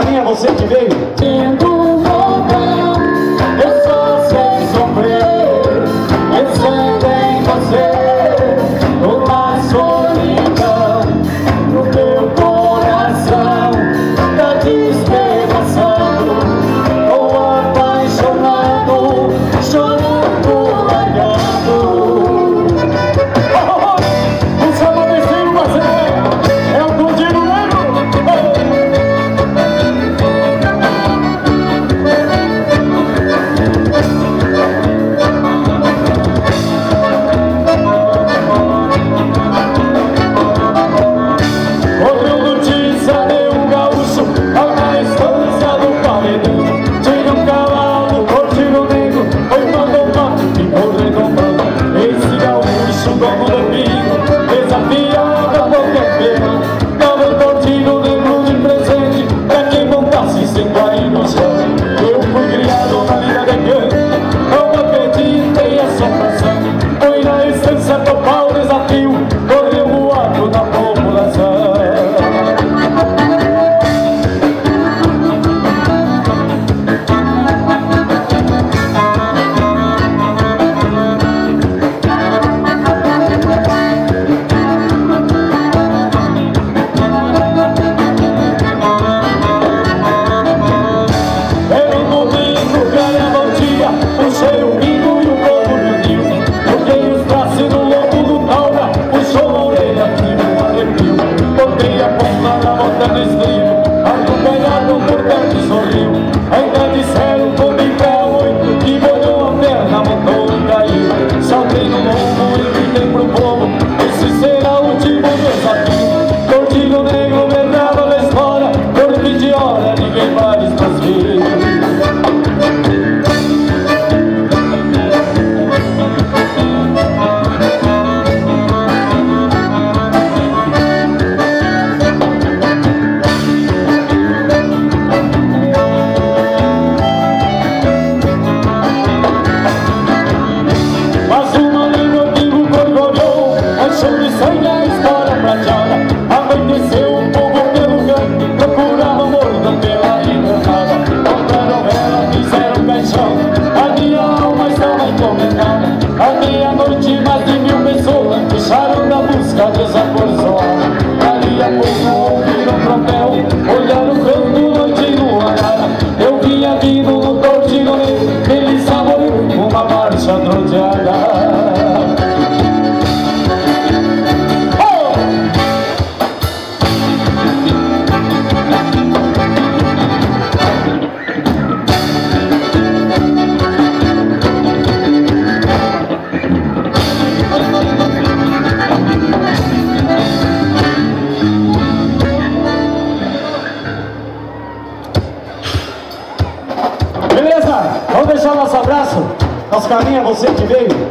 carinha, você que veio. Tendo um montão, eu só sei sofrer, pensando em você, uma solidão no meu coração, tá despedaçando, tô apaixonado, chorando, largado. O samba descendo, parceiro, é o Contigo Negro. Ouviu notícia de um gaúcho lá na estância do paredão. Tinha um cavalo, Contigo Negro, foi mandou pato, ficou redombando. Esse gaúcho, dono do pingo, desafiava qualquer pena. Dava o Contigo Negro de presente pra quem montasse sem cair no chão. Eu fui criado na vida de canto, não acreditei a sopração. Foi na estância topar o desafio, correu o ato da população. Era um domingo, ganhava o dia, puxei o pingo e o povo reuniu. Joguei os braços no lombo do taura, puxou a orelha aqui no arrepio. Botei a ponta na bota no estribo, acompanhado por perto e sorriu. Ainda disseram comigo era muito, que molhou a perna, montou e caiu. Saltei no lombo e gritei pro povo, esse será o último desafio. Contigo Negro, verdade na história, por fim de hora ninguém mais nos viu. Mas uma língua vivo corcoviou, manchou de sangue a história prateada. Anoiteceu um povo pelo canto, procurava morda pela encantada. Compraram vela, fizeram caixão, a minha alma estava encomentada. À meia-noite mais de 1000 pessoas deixaram da busca desacorçoada. Dali a pouco ouviram um tropel, olharam o canto, noite no cara. Eu vinha vindo no Contigo Negro, ele saboreou uma marcha troteada. Beleza? Vamos deixar nosso abraço. Nosso carinha, você que veio.